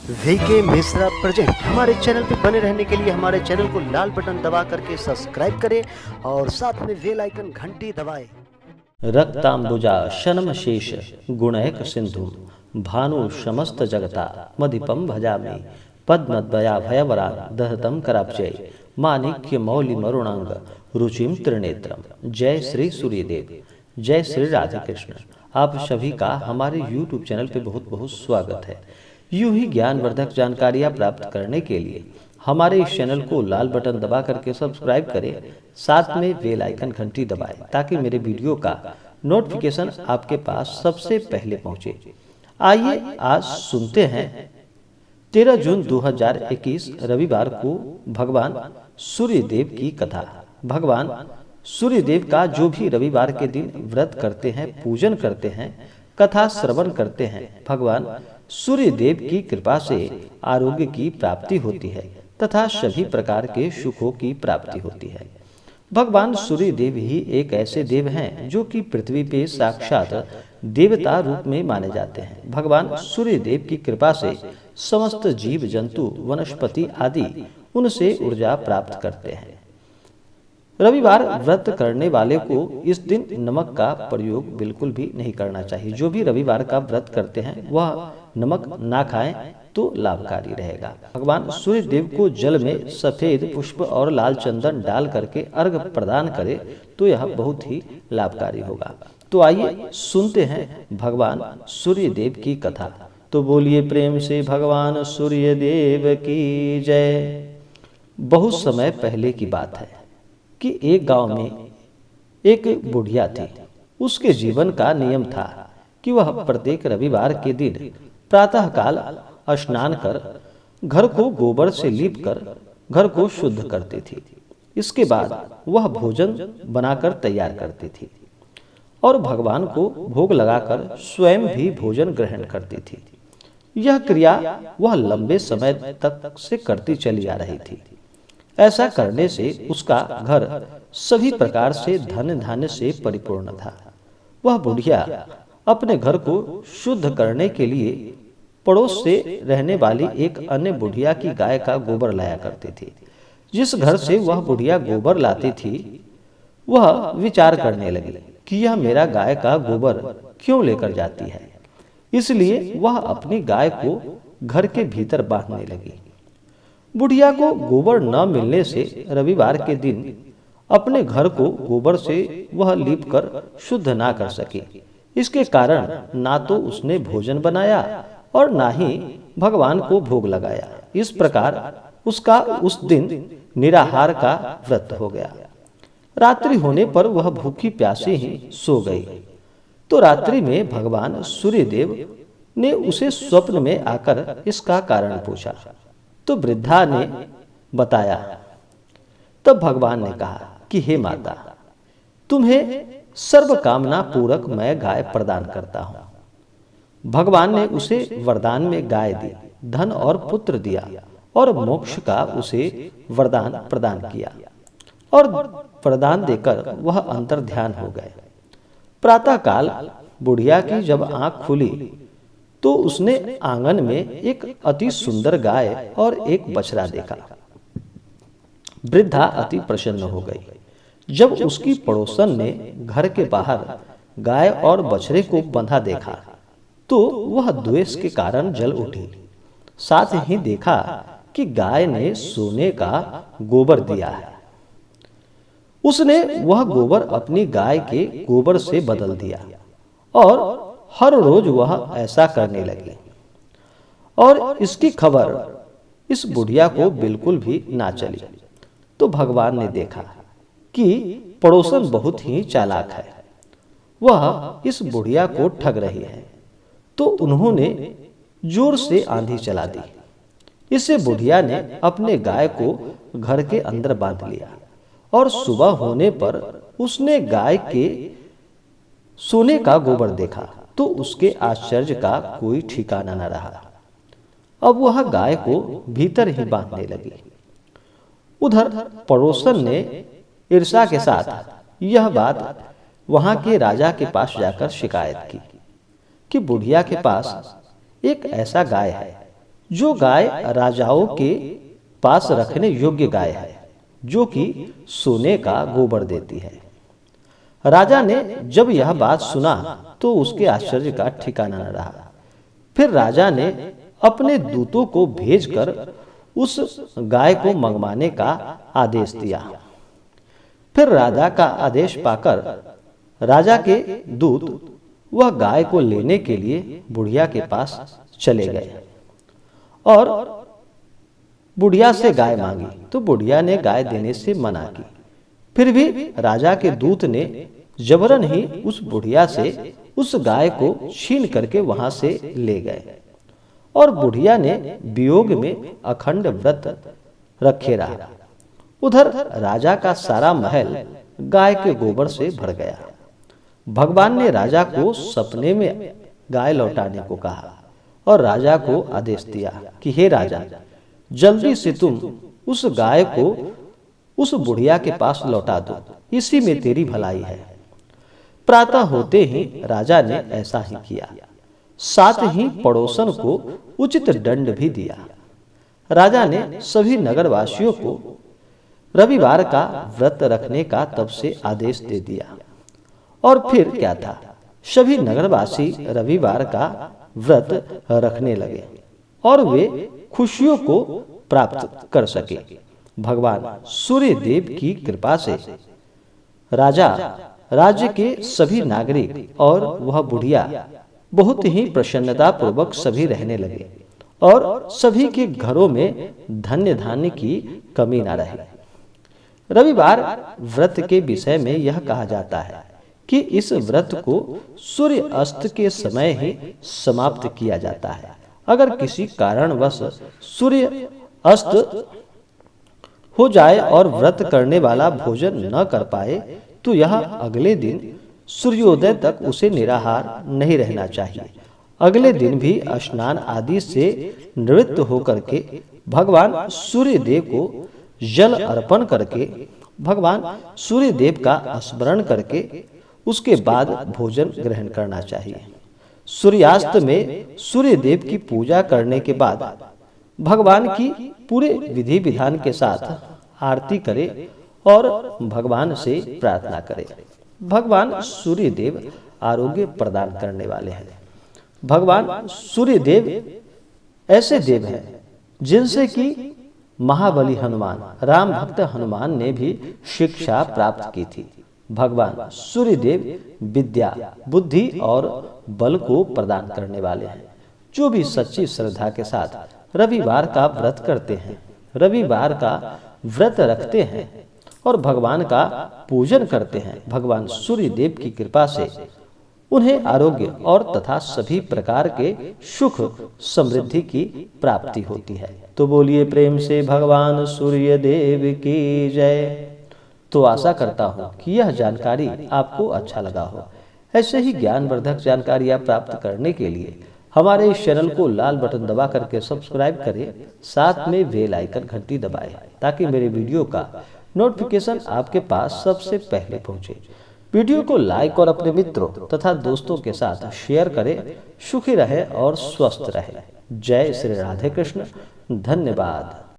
VK Mishra present. हमारे channel पर बने रहने के लिए हमारे चैनल को लाल बटन दबा करके सब्सक्राइब करें और साथ में बेल आइकन घंटी दबाएं। रक्तांबुजा शनमशेष गुणैक सिंधु भानु समस्त जगता मधिपम भजामि पद्मद्वया भयवरा दहतम कराब्जय माणिक्य मौलि मरुणांग रुचिम त्रिनेत्रम। जय श्री सूर्यदेव, जय श्री राधे कृष्ण। आप सभी का हमारे YouTube चैनल पे बहुत बहुत स्वागत है। यूं ही ज्ञानवर्धक जानकारियां प्राप्त करने के लिए हमारे इस चैनल को लाल बटन दबा करके सब्सक्राइब करें, साथ में बेल आइकन घंटी दबाएं ताकि मेरे वीडियो का नोटिफिकेशन आपके पास सबसे पहले पहुंचे। आइए आज सुनते हैं 13 जून 2021 रविवार को भगवान सूर्यदेव की कथा। भगवान सूर्यदेव का जो भी रविवार के दिन व्रत करते हैं, पूजन करते हैं, कथा श्रवण करते हैं, भगवान सूर्यदेव की कृपा से आरोग्य की प्राप्ति होती है तथा सभी प्रकार के सुखों की प्राप्ति होती है। भगवान सूर्यदेव ही एक ऐसे देव हैं जो कि पृथ्वी पे साक्षात देवता रूप में माने जाते हैं। भगवान सूर्यदेव की कृपा से समस्त जीव जंतु वनस्पति आदि उनसे ऊर्जा प्राप्त करते हैं। रविवार व्रत करने वाले को इस दिन नमक का प्रयोग बिल्कुल भी नहीं करना चाहिए। जो भी रविवार का व्रत करते हैं वह नमक ना खाएं तो लाभकारी रहेगा। भगवान सूर्यदेव को जल में सफेद पुष्प और लाल चंदन डाल करके अर्घ प्रदान करें तो यह बहुत ही लाभकारी होगा। तो आइए सुनते हैं भगवान सूर्यदेव की कथा। तो बोलिए प्रेम से भगवान सूर्यदेव की जय। बहुत समय पहले की बात है कि एक गांव में एक बुढ़िया थी। उसके जीवन का नियम था कि वह प्रत्येक रविवार के दिन प्रातःकाल स्नान कर घर को गोबर से लीपकर घर को शुद्ध करती थी। इसके बाद वह भोजन बनाकर तैयार करती थी और भगवान को भोग लगाकर स्वयं भी भोजन ग्रहण करती थी। यह क्रिया वह लंबे समय तक से करती चली आ रही थी। ऐसा करने से उसका घर सभी प्रकार से धन धान्य से परिपूर्ण था। वह बुढ़िया अपने घर को शुद्ध करने के लिए पड़ोस से रहने वाली एक अन्य बुढ़िया की गाय का गोबर लाया करती थी। जिस घर से वह बुढ़िया गोबर लाती थी वह विचार करने लगी कि यह मेरा गाय का गोबर क्यों लेकर जाती है। इसलिए वह अपनी गाय को घर के भीतर बांधने लगी। बुढ़िया को गोबर न मिलने से रविवार के दिन अपने घर को गोबर से वह लीप कर शुद्ध ना कर सकी। इसके कारण ना तो उसने भोजन बनाया और ना ही भगवान को भोग लगाया। इस प्रकार उसका उस दिन निराहार का व्रत हो गया। रात्रि होने पर वह भूखी प्यासी ही सो गई। तो रात्रि में भगवान सूर्यदेव ने उसे स्वप्न में आकर इसका कारण पूछा। तो वृद्धा ने बताया। तब भगवान ने कहा कि हे माता, तुम्हें सर्व कामना पूरक मैं गाय प्रदान करता हूं। भगवान ने उसे वरदान में गाय दी, धन और पुत्र दिया और मोक्ष का उसे वरदान प्रदान किया और वरदान देकर वह अंतर ध्यान हो गए। प्रातःकाल बुढ़िया की जब आंख खुली तो उसने आंगन में एक अति सुंदर गाय और एक बछड़ा देखा। वृद्धा अति प्रसन्न हो गई। जब उसकी पड़ोसन ने घर के बाहर गाय और बछड़े को बंधा देखा तो वह द्वेष के कारण जल उठी। साथ ही देखा कि गाय ने सोने का गोबर दिया है। उसने वह गोबर अपनी गाय के गोबर से बदल दिया और हर रोज वह ऐसा करने लगी और इसकी खबर इस बुढ़िया को बिल्कुल भी ना चली। तो भगवान ने देखा कि पड़ोसन बहुत ही चालाक है, वह इस बुढ़िया को ठग रही है। तो उन्होंने जोर से आंधी चला दी। इससे बुढ़िया ने अपने गाय को घर के अंदर बांध लिया और सुबह होने पर उसने गाय के सोने का गोबर देखा तो उसके आश्चर्य का कोई ठिकाना न रहा। अब वह गाय को भीतर ही बांधने लगी। उधर पड़ोसन ने ईर्ष्या के साथ यह बात वहां के राजा के पास जाकर शिकायत की कि बुढ़िया के पास एक ऐसा गाय है जो गाय राजाओं के पास रखने योग्य गाय है, जो कि सोने का गोबर देती है। राजा ने जब यह बात सुना तो उसके आश्चर्य का ठिकाना न रहा। फिर राजा ने अपने दूतों को भेजकर उस गाय को मंगवाने का आदेश दिया। फिर राजा का आदेश पाकर राजा के दूत वह गाय को लेने के लिए बुढ़िया के पास चले गए और बुढ़िया से गाय मांगी तो बुढ़िया ने गाय देने से मना की। फिर भी राजा के दूत ने जबरन ही उस बुढ़िया से उस गाय को छीन करके वहां से ले गए और बुढ़िया ने वियोग में अखंड व्रत रखे रहा। उधर राजा का सारा महल गाय के गोबर से भर गया। भगवान ने राजा को सपने में गाय लौटाने को कहा और राजा को आदेश दिया कि हे राजा, जल्दी से तुम उस गाय को उस बुढ़िया के पास लौटा दो, इसी में तेरी भलाई है। प्रातः होते ही राजा ने ऐसा ही किया, साथ ही पड़ोसन को उचित दंड भी दिया। राजा ने सभी नगरवासियों को रविवार का व्रत रखने का तब से आदेश दे दिया। और फिर क्या था, सभी नगरवासी रविवार का व्रत रखने लगे और वे खुशियों को प्राप्त कर सके। भगवान सूर्य देव की कृपा से राजा, राज्य के सभी नागरिक और वह बुढ़िया बहुत ही प्रसन्नता पूर्वक सभी रहने लगे और सभी के घरों में धन्य धान्य की कमी न रही। रविवार व्रत के विषय में यह कहा जाता है कि इस व्रत को सूर्य अस्त के समय ही समाप्त किया जाता है। अगर किसी कारणवश सूर्य अस्त हो जाए और व्रत करने वाला भोजन न कर पाए तो यह अगले दिन सूर्योदय तक उसे निराहार नहीं रहना चाहिए। अगले दिन भी स्नान आदि से निवृत्त होकर के भगवान सूर्य देव को जल अर्पण करके, भगवान सूर्य देव का स्मरण करके उसके बाद भोजन ग्रहण करना चाहिए। सूर्यास्त में सूर्य देव की पूजा करने के बाद भगवान की पूरे विधि विधान के साथ आरती करे और भगवान से प्रार्थना करे। भगवान सूर्य देव आरोग्य प्रदान करने वाले हैं। भगवान सूर्य देव ऐसे देव हैं जिनसे कि महाबली हनुमान, राम भक्त हनुमान ने भी शिक्षा प्राप्त की थी। भगवान सूर्य देव विद्या, बुद्धि और बल को प्रदान करने वाले हैं। जो भी सच्ची श्रद्धा के साथ रविवार का व्रत करते हैं, रविवार का व्रत रखते हैं और भगवान का पूजन करते हैं, भगवान सूर्य देव की कृपा से उन्हें आरोग्य और तथा सभी प्रकार के सुख समृद्धि की प्राप्ति होती है। तो बोलिए प्रेम से भगवान सूर्य देव की जय। तो आशा करता हूँ कि यह जानकारी आपको अच्छा लगा हो। ऐसे ही ज्ञानवर्धक जानकारियाँ प्राप्त करने के लिए हमारे इस चैनल को लाल बटन दबा करके सब्सक्राइब करें, साथ में बेल आइकन घंटी दबाएं ताकि मेरे वीडियो का नोटिफिकेशन आपके पास सबसे पहले पहुंचे। वीडियो को लाइक और अपने मित्रों तथा दोस्तों के साथ शेयर करें। सुखी रहे और स्वस्थ रहे। जय श्री राधे कृष्ण। धन्यवाद।